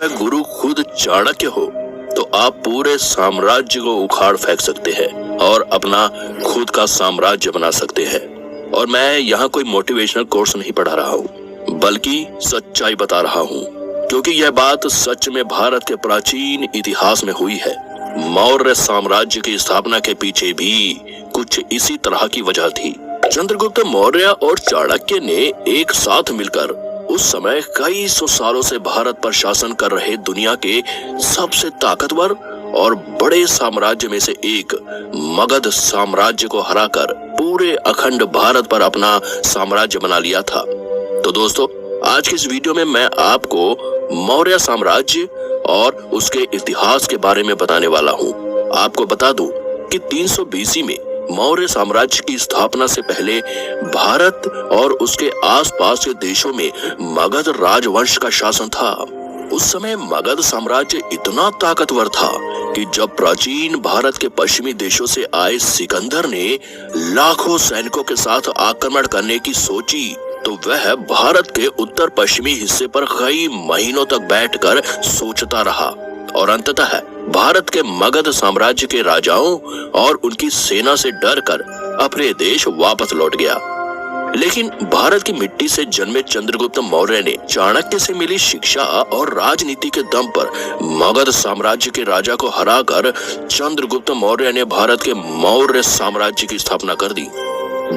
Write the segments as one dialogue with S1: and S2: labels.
S1: गुरु खुद चाणक्य हो तो आप पूरे साम्राज्य को उखाड़ फेंक सकते हैं और अपना खुद का साम्राज्य बना सकते हैं। और मैं यहाँ कोई मोटिवेशनल कोर्स नहीं पढ़ा रहा हूँ, बल्कि सच्चाई बता रहा हूँ, क्योंकि यह बात सच में भारत के प्राचीन इतिहास में हुई है। मौर्य साम्राज्य की स्थापना के पीछे भी कुछ इसी तरह की वजह थी। चंद्रगुप्त मौर्य और चाणक्य ने एक साथ मिलकर उस समय कई सौ सालों से भारत पर शासन कर रहे दुनिया के सबसे ताकतवर और बड़े साम्राज्य में से एक मगध साम्राज्य को हराकर पूरे अखंड भारत पर अपना साम्राज्य बना लिया था। तो दोस्तों, आज की इस वीडियो में मैं आपको मौर्य साम्राज्य और उसके इतिहास के बारे में बताने वाला हूँ। आपको बता दूं कि 300 BC में मौर्य साम्राज्य की स्थापना से पहले भारत और उसके आसपास के देशों में मगध राजवंश का शासन था। उस समय मगध साम्राज्य इतना ताकतवर था कि जब प्राचीन भारत के पश्चिमी देशों से आए सिकंदर ने लाखों सैनिकों के साथ आक्रमण करने की सोची, तो वह भारत के उत्तर पश्चिमी हिस्से पर कई महीनों तक बैठकर सोचता रहा और अंततः भारत के मगध साम्राज्य के राजाओं और उनकी सेना से डरकर अपने देश वापस लौट गया। लेकिन भारत की मिट्टी से जन्मे चंद्रगुप्त मौर्य ने चाणक्य से मिली शिक्षा और राजनीति के दम पर मगध साम्राज्य के राजा को हराकर चंद्रगुप्त मौर्य ने भारत के मौर्य साम्राज्य की स्थापना कर दी।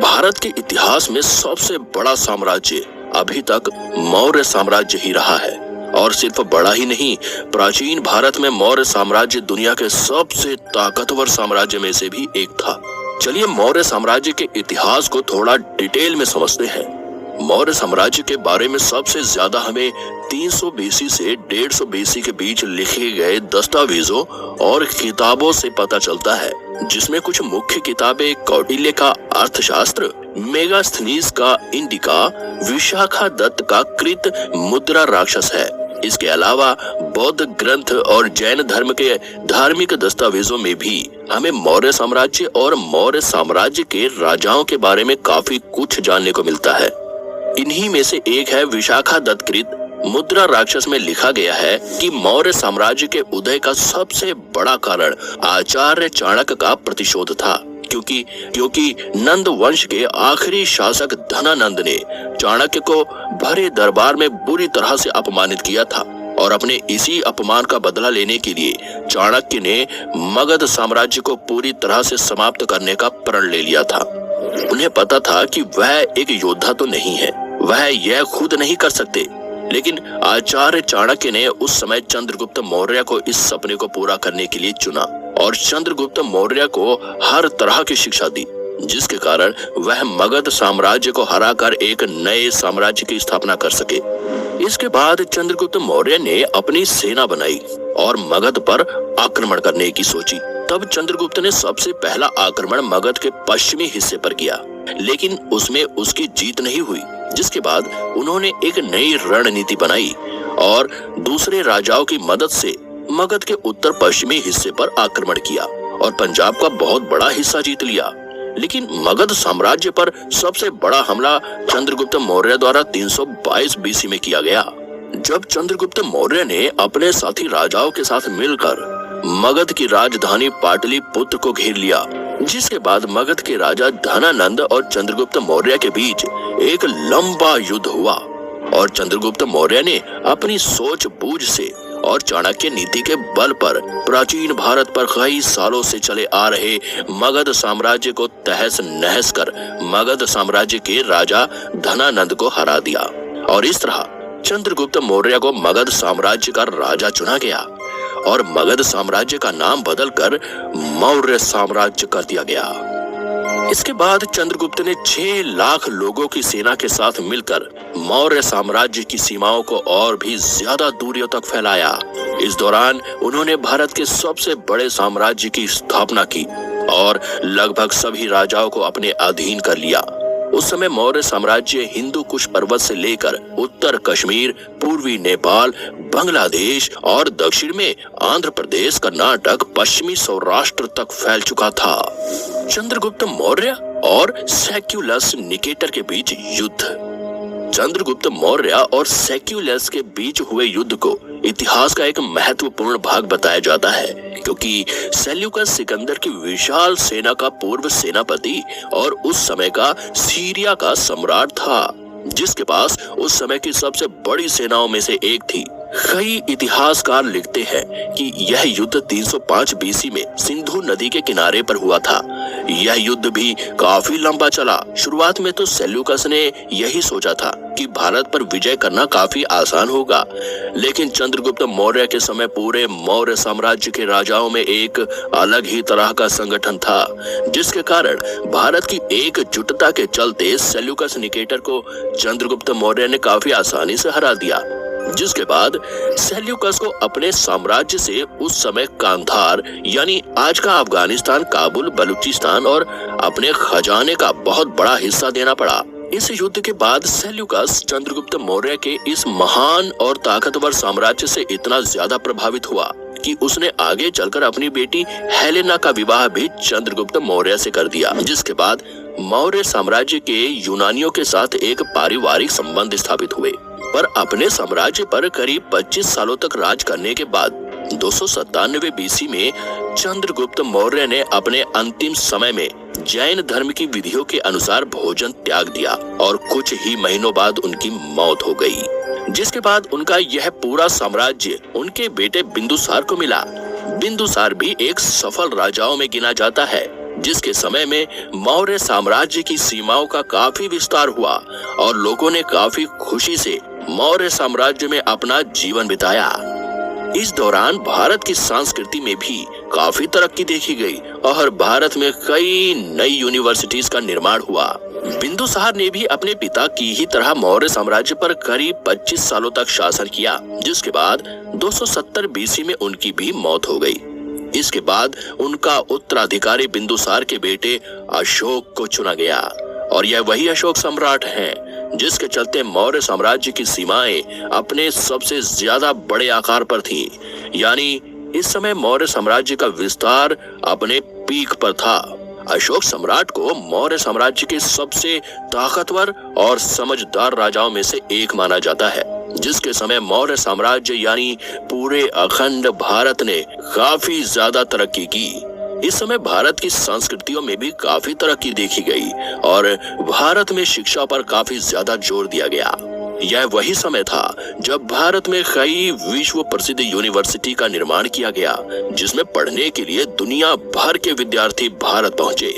S1: भारत के इतिहास में सबसे बड़ा साम्राज्य अभी तक मौर्य साम्राज्य ही रहा है, और सिर्फ बड़ा ही नहीं, प्राचीन भारत में मौर्य साम्राज्य दुनिया के सबसे ताकतवर साम्राज्य में से भी एक था। चलिए मौर्य साम्राज्य के इतिहास को थोड़ा डिटेल में समझते हैं। मौर्य साम्राज्य के बारे में सबसे ज्यादा हमें 300 BC से 150 BC के बीच लिखे गए दस्तावेजों और किताबों से पता चलता है, जिसमें कुछ मुख्य किताबें कौटिल्य का अर्थशास्त्र, मेगास्थनीज का इंडिका, विशाखादत्त का कृत मुद्रा राक्षस है। इसके अलावा बौद्ध ग्रंथ और जैन धर्म के धार्मिक दस्तावेजों में भी हमें मौर्य साम्राज्य और मौर्य साम्राज्य के राजाओं के बारे में काफी कुछ जानने को मिलता है। इन्हीं में से एक है विशाखादत्त कृत मुद्रा राक्षस में लिखा गया है कि मौर्य साम्राज्य के उदय का सबसे बड़ा कारण आचार्य चाणक्य का प्रतिशोध था, क्योंकि नंद वंश के आखिरी शासक धनानंद ने चाणक्य को भरे दरबार में बुरी तरह से अपमानित किया था, और अपने इसी अपमान का बदला लेने के लिए चाणक्य ने मगध साम्राज्य को पूरी तरह से समाप्त करने का प्रण ले लिया था। उन्हें पता था कि वह एक योद्धा तो नहीं है, वह यह खुद नहीं कर सकते, लेकिन आचार्य चाणक्य ने उस समय चंद्रगुप्त मौर्य को इस सपने को पूरा करने के लिए चुना और चंद्रगुप्त मौर्य को हर तरह की शिक्षा दी, जिसके कारण वह मगध साम्राज्य को हराकर एक नए साम्राज्य की स्थापना कर सके। इसके बाद चंद्रगुप्त मौर्य ने अपनी सेना बनाई और मगध पर आक्रमण करने की सोची। तब चंद्रगुप्त ने सबसे पहला आक्रमण मगध के पश्चिमी हिस्से पर किया, लेकिन उसमें उसकी जीत नहीं हुई, जिसके बाद उन्होंने एक नई रणनीति बनाई और दूसरे राजाओं की मदद से मगध के उत्तर पश्चिमी हिस्से पर आक्रमण किया और पंजाब का बहुत बड़ा हिस्सा जीत लिया। लेकिन मगध साम्राज्य पर सबसे बड़ा हमला चंद्रगुप्त मौर्य द्वारा 322 BC में किया गया, जब चंद्रगुप्त मौर्य ने अपने साथी राजाओं के साथ मिलकर मगध की राजधानी पाटलिपुत्र को घेर लिया, जिसके बाद मगध के राजा धनानंद और चंद्रगुप्त मौर्य के बीच एक लंबा युद्ध हुआ और चंद्रगुप्त मौर्य ने अपनी सोच बूझ से और चाणक्य नीति के बल पर प्राचीन भारत पर कई सालों से चले आ रहे मगध साम्राज्य को तहस नहस कर मगध साम्राज्य के राजा धनानंद को हरा दिया, और इस तरह चंद्रगुप्त मौर्य को मगध साम्राज्य का राजा चुना गया और मगध साम्राज्य का नाम बदलकर मौर्य साम्राज्य कर दिया गया। इसके बाद चंद्रगुप्त ने 6 लाख लोगों की सेना के साथ मिलकर मौर्य साम्राज्य की सीमाओं को और भी ज्यादा दूरियों तक फैलाया। इस दौरान उन्होंने भारत के सबसे बड़े साम्राज्य की स्थापना की और लगभग सभी राजाओं को अपने अधीन कर लिया। उस समय मौर्य साम्राज्य हिंदू कुश पर्वत से लेकर उत्तर कश्मीर, पूर्वी नेपाल, बांग्लादेश और दक्षिण में आंध्र प्रदेश, कर्नाटक, पश्चिमी सौराष्ट्र तक फैल चुका था। चंद्रगुप्त मौर्य और सेक्युलस निकेटर के बीच युद्ध। चंद्रगुप्त मौर्य और सेक्युलस के बीच हुए युद्ध को इतिहास का एक महत्वपूर्ण भाग बताया जाता है, क्योंकि सेल्यूकस सिकंदर की विशाल सेना का पूर्व सेनापति और उस समय का सीरिया का सम्राट था, जिसके पास उस समय की सबसे बड़ी सेनाओं में से एक थी। कई इतिहासकार लिखते हैं कि यह युद्ध 305 बीसी में सिंधु नदी के किनारे पर हुआ था। यह युद्ध भी काफी लंबा चला। शुरुआत में तो सेल्यूकस ने यही सोचा था कि भारत पर विजय करना काफी आसान होगा, लेकिन चंद्रगुप्त मौर्य के समय पूरे मौर्य साम्राज्य के राजाओं में एक अलग ही तरह का संगठन था, जिसके कारण भारत की एकजुटता के चलते सेल्यूकस निकेटर को चंद्रगुप्त मौर्य ने काफी आसानी से हरा दिया, जिसके बाद सेल्यूकस को अपने साम्राज्य से उस समय कांधार यानी आज का अफगानिस्तान, काबुल, बलूचिस्तान और अपने खजाने का बहुत बड़ा हिस्सा देना पड़ा। इस युद्ध के बाद सेल्यूकस चंद्रगुप्त मौर्य के इस महान और ताकतवर साम्राज्य से इतना ज्यादा प्रभावित हुआ कि उसने आगे चलकर अपनी बेटी हेलेना का विवाह भी चंद्रगुप्त मौर्य से कर दिया, जिसके बाद मौर्य साम्राज्य के यूनानियों के साथ एक पारिवारिक संबंध स्थापित हुए। पर अपने साम्राज्य पर करीब 25 सालों तक राज करने के बाद 297 बीसी में चंद्रगुप्त मौर्य ने अपने अंतिम समय में जैन धर्म की विधियों के अनुसार भोजन त्याग दिया और कुछ ही महीनों बाद उनकी मौत हो गई, जिसके बाद उनका यह पूरा साम्राज्य उनके बेटे बिंदुसार को मिला। बिंदुसार भी एक सफल राजाओं में गिना जाता है, जिसके समय में मौर्य साम्राज्य की सीमाओं का काफी विस्तार हुआ और लोगों ने काफी खुशी से मौर्य साम्राज्य में अपना जीवन बिताया। इस दौरान भारत की संस्कृति में भी काफी तरक्की देखी गई और भारत में कई नई यूनिवर्सिटीज का निर्माण हुआ। बिंदुसार ने भी अपने पिता की ही तरह मौर्य साम्राज्य पर करीब 25 सालों तक शासन किया, जिसके बाद 270 बीसी में उनकी भी मौत हो गई। इसके बाद उनका उत्तराधिकारी बिंदुसार के बेटे अशोक को चुना गया और यह वही अशोक सम्राट हैं, जिसके चलते मौर्य साम्राज्य की सीमाएं अपने सबसे ज्यादा बड़े आकार पर थीं। यानी इस समय मौर्य साम्राज्य का विस्तार अपने पीक पर था। अशोक सम्राट को मौर्य साम्राज्य के सबसे ताकतवर और समझदार राजाओं में से एक माना जाता है, जिसके समय मौर्य साम्राज्य यानी पूरे अखंड भारत ने काफी ज्यादा तरक्की की। इस समय भारत की संस्कृतियों में भी काफी तरक्की देखी गई और भारत में शिक्षा पर काफी ज्यादा जोर दिया गया। यह वही समय था जब भारत में कई विश्व प्रसिद्ध यूनिवर्सिटी का निर्माण किया गया, जिसमें पढ़ने के लिए दुनिया भर के विद्यार्थी भारत पहुंचे।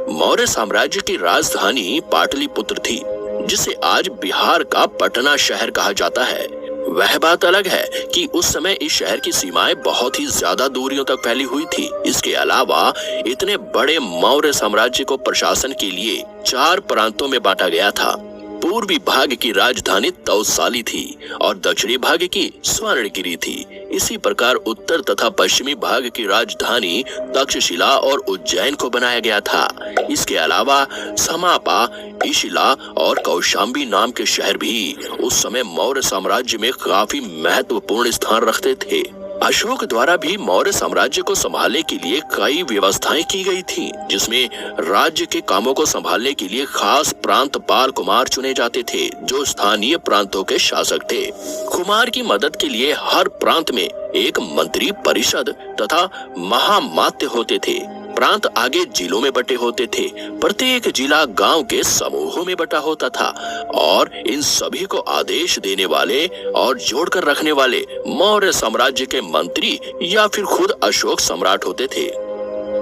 S1: मौर्य साम्राज्य की राजधानी पाटलिपुत्र थी, जिसे आज बिहार का पटना शहर कहा जाता है। वह बात अलग है कि उस समय इस शहर की सीमाएं बहुत ही ज्यादा दूरियों तक फैली हुई थी। इसके अलावा इतने बड़े मौर्य साम्राज्य को प्रशासन के लिए 4 प्रांतों में बांटा गया था। पूर्वी भाग की राजधानी तौसाली थी और दक्षिणी भाग की स्वर्णगिरी थी। इसी प्रकार उत्तर तथा पश्चिमी भाग की राजधानी तक्षशिला और उज्जैन को बनाया गया था। इसके अलावा समापा, इशिला और कौशाम्बी नाम के शहर भी उस समय मौर्य साम्राज्य में काफी महत्वपूर्ण स्थान रखते थे। अशोक द्वारा भी मौर्य साम्राज्य को संभालने के लिए कई व्यवस्थाएं की गई थीं, जिसमें राज्य के कामों को संभालने के लिए खास प्रांतपाल कुमार चुने जाते थे, जो स्थानीय प्रांतों के शासक थे। कुमार की मदद के लिए हर प्रांत में एक मंत्री परिषद तथा महामात्य होते थे। प्रांत आगे जिलों में बटे होते थे। प्रत्येक जिला गांव के समूहों में बटा होता था और इन सभी को आदेश देने वाले और जोड़कर रखने वाले मौर्य साम्राज्य के मंत्री या फिर खुद अशोक सम्राट होते थे।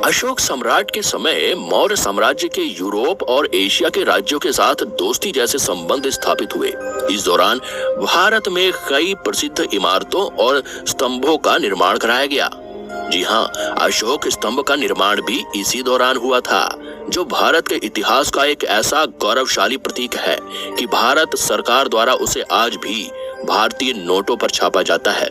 S1: अशोक सम्राट के समय मौर्य साम्राज्य के यूरोप और एशिया के राज्यों के साथ दोस्ती जैसे संबंध स्थापित हुए। इस दौरान भारत में कई प्रसिद्ध इमारतों और स्तंभों का निर्माण कराया गया। जी हाँ, अशोक स्तंभ का निर्माण भी इसी दौरान हुआ था, जो भारत के इतिहास का एक ऐसा गौरवशाली प्रतीक है कि भारत सरकार द्वारा उसे आज भी भारतीय नोटों पर छापा जाता है।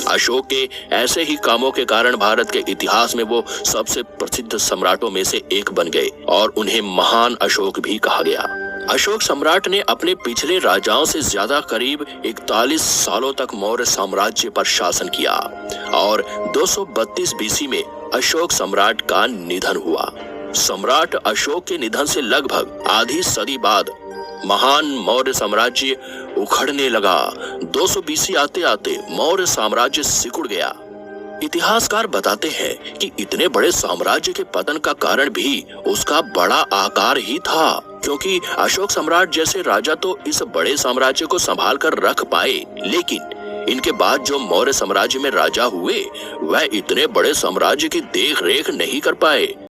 S1: अशोक के ऐसे ही कामों के कारण भारत के इतिहास में वो सबसे प्रसिद्ध सम्राटों में से एक बन गए और उन्हें महान अशोक भी कहा गया। अशोक सम्राट ने अपने पिछले राजाओं से ज्यादा करीब 41 सालों तक मौर्य साम्राज्य पर शासन किया और 232 बीसी में अशोक सम्राट का निधन हुआ। सम्राट अशोक के निधन से लगभग आधी सदी बाद महान मौर्य साम्राज्य उखड़ने लगा। 200 BC आते आते मौर्य साम्राज्य सिकुड़ गया। इतिहासकार बताते हैं कि इतने बड़े साम्राज्य के पतन का कारण भी उसका बड़ा आकार ही था, क्योंकि अशोक सम्राट जैसे राजा तो इस बड़े साम्राज्य को संभाल कर रख पाए, लेकिन इनके बाद जो मौर्य साम्राज्य में राजा हुए वह इतने बड़े साम्राज्य की देख रेख नहीं कर पाए।